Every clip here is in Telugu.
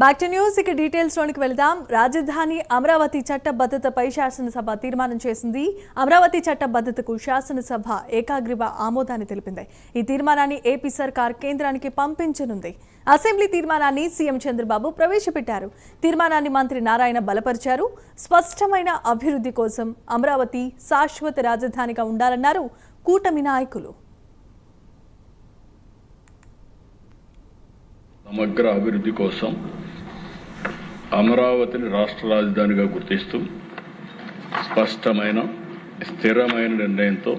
Back to news. ఇక డీటెయిల్స్ లోనికి వెళ్దాం. రాజధాని అమరావతి చట్టబద్ధతపై శాసనసభ తీర్మానం చేసింది. అమరావతి చట్టబద్ధతకు శాసనసభ ఏకాగ్రీవ ఆమోదాన్ని తెలిపింది. ఈ తీర్మానాన్ని ఏపీ సర్కార్ కేంద్రానికి పంపించనుంది. అసెంబ్లీ తీర్మానాన్ని సీఎం చంద్రబాబు ప్రవేశపెట్టారు. తీర్మానాన్ని మంత్రి నారాయణ బలపరిచారు. స్పష్టమైన అభివృద్ధి కోసం అమరావతి శాశ్వత రాజధానిగా ఉండాలన్నారు కూటమి నాయకులు. సమగ్ర అభివృద్ధి కోసం అమరావతిని రాష్ట్ర రాజధానిగా గుర్తిస్తూ స్పష్టమైన స్థిరమైన నిర్ణయంతో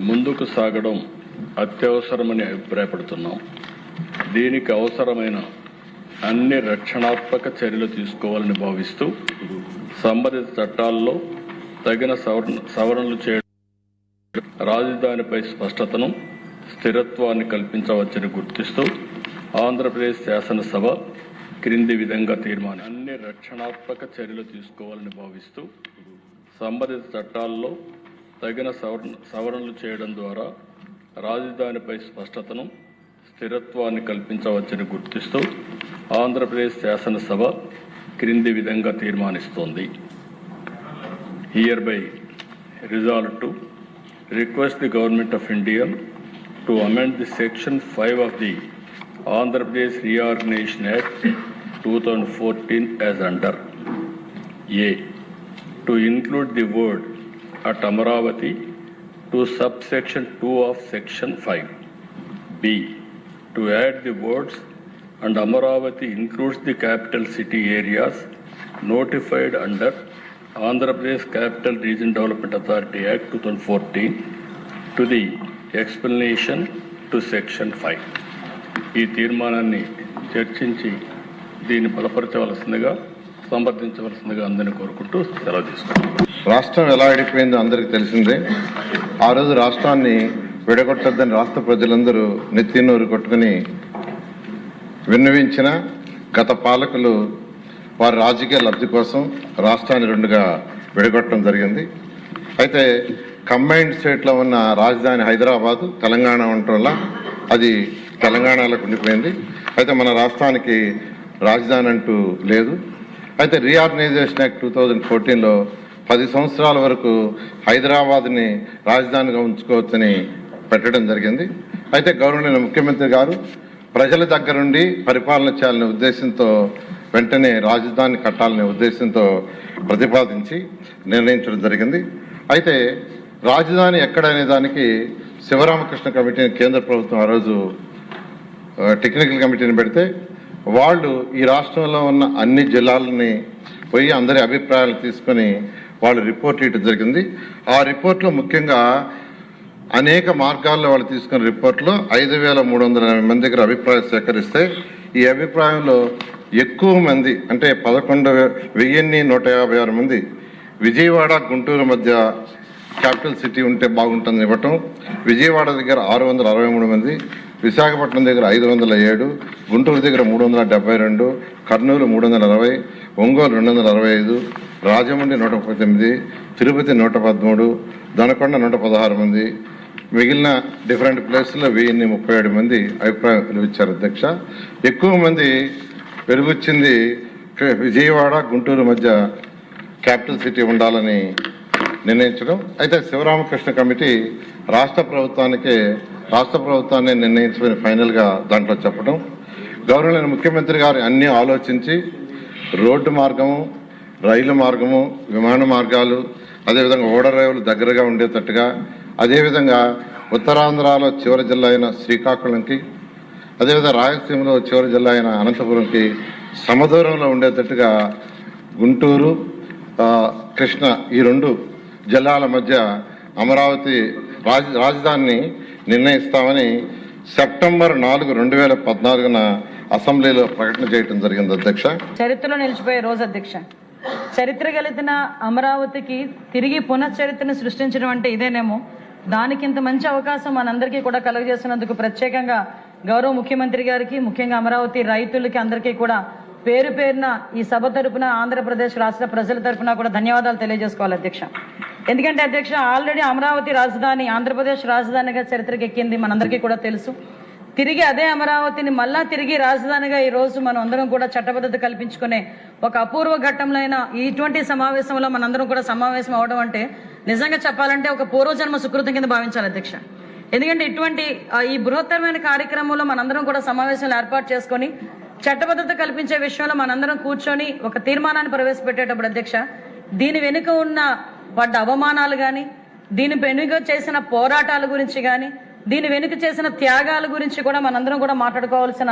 ముందుకు సాగడం అత్యవసరమని అభిప్రాయపడుతున్నాం. దీనికి అవసరమైన అన్ని రక్షణాత్మక చర్యలు తీసుకోవాలని భావిస్తూ సంబంధిత చట్టాల్లో తగిన సవరణలు చేయడం, రాజధానిపై స్పష్టతను స్థిరత్వాన్ని కల్పించవచ్చని గుర్తిస్తూ ఆంధ్రప్రదేశ్ శాసనసభ క్రింది విధంగా తీర్మానం అన్ని రక్షణాత్మక చర్యలు తీసుకోవాలని భావిస్తూ సంబంధిత చట్టాల్లో తగిన సవరణలు చేయడం ద్వారా రాజధానిపై స్పష్టతను స్థిరత్వాన్ని కల్పించవచ్చని గుర్తిస్తూ ఆంధ్రప్రదేశ్ శాసనసభ క్రింది విధంగా తీర్మానిస్తోంది. Hereby resolved to request the Government of India to amend the Section 5 of the Andhra Pradesh Reorganization Act 2014 as under A. To include the word at Amaravati to subsection 2 of Section 5. B. To add the words and Amaravati includes the capital city areas notified under Andhra Pradesh Capital Region Development Authority Act 2014 to the explanation to Section 5. ఈ తీర్మానాన్ని చర్చించి దీన్ని బలపరచవలసిందిగా సమర్థించవలసిందిగా అందరినీ కోరుకుంటూ సెలవు తీసుకుంటాం. రాష్ట్రం ఎలా విడిపోయిందో అందరికీ తెలిసిందే. ఆ రోజు రాష్ట్రాన్ని విడగొట్టొద్దని రాష్ట్ర ప్రజలందరూ నెత్తినూరు కొట్టుకుని విన్నవించిన గత పాలకులు వారి రాజకీయ లబ్ధి కోసం రాష్ట్రాన్ని రెండుగా విడగొట్టడం జరిగింది. అయితే కంబైన్డ్ స్టేట్లో ఉన్న రాజధాని హైదరాబాదు, తెలంగాణ ఉండటం వల్ల అది తెలంగాణలోకి ఉండిపోయింది. అయితే మన రాష్ట్రానికి రాజధాని అంటూ లేదు. అయితే రీఆర్గనైజేషన్ యాక్ట్ 2014లో 10 సంవత్సరాల వరకు హైదరాబాద్ని రాజధానిగా ఉంచుకోవచ్చని పెట్టడం జరిగింది. అయితే గౌరవనీయ ముఖ్యమంత్రి గారు ప్రజల దగ్గరుండి పరిపాలన చేయాలనే ఉద్దేశంతో వెంటనే రాజధాని కట్టాలనే ఉద్దేశంతో ప్రతిపాదించి నిర్ణయించడం జరిగింది. అయితే రాజధాని ఎక్కడనే దానికి శివరామకృష్ణ కమిటీని కేంద్ర ప్రభుత్వం ఆ రోజు టెక్నికల్ కమిటీని పెడితే వాళ్ళు ఈ రాష్ట్రంలో ఉన్న అన్ని జిల్లాలని పోయి అందరి అభిప్రాయాలు తీసుకొని వాళ్ళు రిపోర్ట్ ఇవ్వడం జరిగింది. ఆ రిపోర్ట్లో ముఖ్యంగా అనేక మార్గాల్లో వాళ్ళు తీసుకున్న రిపోర్ట్లో 5380 మంది దగ్గర అభిప్రాయం సేకరిస్తే ఈ అభిప్రాయంలో ఎక్కువ మంది అంటే 11,156 మంది విజయవాడ గుంటూరు మధ్య క్యాపిటల్ సిటీ ఉంటే బాగుంటుంది ఇవ్వటం, విజయవాడ దగ్గర 663 మంది, విశాఖపట్నం దగ్గర 507, గుంటూరు దగ్గర 372, కర్నూలు 320, ఒంగోలు 265, రాజమండ్రి 139, తిరుపతి 113, దొనకొండ 116 మంది, మిగిలిన డిఫరెంట్ ప్లేస్లో 1037 మంది అభిప్రాయం వెలువిచ్చారు. అధ్యక్ష, ఎక్కువ మంది వెలువిచ్చింది విజయవాడ గుంటూరు మధ్య క్యాపిటల్ సిటీ ఉండాలని నిర్ణయించడం. అయితే శివరామకృష్ణ కమిటీ రాష్ట్ర ప్రభుత్వాన్ని నిర్ణయించుకుని ఫైనల్గా దాంట్లో చెప్పడం, గౌరవనీయ ముఖ్యమంత్రి గారు అన్నీ ఆలోచించి రోడ్డు మార్గము, రైలు మార్గము, విమాన మార్గాలు, అదేవిధంగా ఓడరేవులు దగ్గరగా ఉండేటట్టుగా, అదేవిధంగా ఉత్తరాంధ్రలో చివరి జిల్లా అయిన శ్రీకాకుళంకి, అదేవిధంగా రాయలసీమలో చివరి జిల్లా అయిన అనంతపురంకి సమదూరంలో ఉండేటట్టుగా గుంటూరు, కృష్ణ ఈ 2 జిల్లాల మధ్య అమరావతి రాజధానిని నిర్ణయిస్తామని సెప్టెంబర్ 4, 2014 అసెంబ్లీలో ప్రకటన చేయడం జరిగింది. అధ్యక్ష, చరిత్రలో నిలిచిపోయే రోజు అధ్యక్ష. చరిత్ర కలిగిన అమరావతికి తిరిగి పునశ్చరిత్రను సృష్టించడం అంటే ఇదేనేమో. దానికి ఇంత మంచి అవకాశం మనందరికీ కూడా కలుగజేసినందుకు ప్రత్యేకంగా గౌరవ ముఖ్యమంత్రి గారికి, ముఖ్యంగా అమరావతి రైతులకి అందరికీ కూడా పేరు పేరున ఈ సభ తరపున ఆంధ్రప్రదేశ్ రాష్ట్ర ప్రజల తరపున కూడా ధన్యవాదాలు తెలియజేసుకోవాలి అధ్యక్ష. ఎందుకంటే అధ్యక్ష, ఆల్రెడీ అమరావతి రాజధాని ఆంధ్రప్రదేశ్ రాజధానిగా చరిత్రకి ఎక్కింది, మనందరికీ కూడా తెలుసు. తిరిగి అదే అమరావతిని మళ్ళా తిరిగి రాజధానిగా ఈ రోజు మనం అందరం కూడా చట్టబద్ధత కల్పించుకునే ఒక అపూర్వ ఘట్టంలో ఇటువంటి సమావేశంలో మనందరం కూడా సమావేశం అవడం అంటే నిజంగా చెప్పాలంటే ఒక పూర్వజన్మ సుకృతం కింద భావించాలి అధ్యక్ష. ఎందుకంటే ఇటువంటి ఈ బృహత్తరమైన కార్యక్రమంలో మనందరం కూడా సమావేశాలు ఏర్పాటు చేసుకొని చట్టబద్ధత కల్పించే విషయంలో మనందరం కూర్చొని ఒక తీర్మానాన్ని ప్రవేశపెట్టేటప్పుడు అధ్యక్ష, దీని వెనుక ఉన్న పడ్డ అవమానాలు కానీ, దీని వెనుక చేసిన పోరాటాల గురించి కానీ, దీని వెనుక చేసిన త్యాగాల గురించి కూడా మనందరం కూడా మాట్లాడుకోవాల్సిన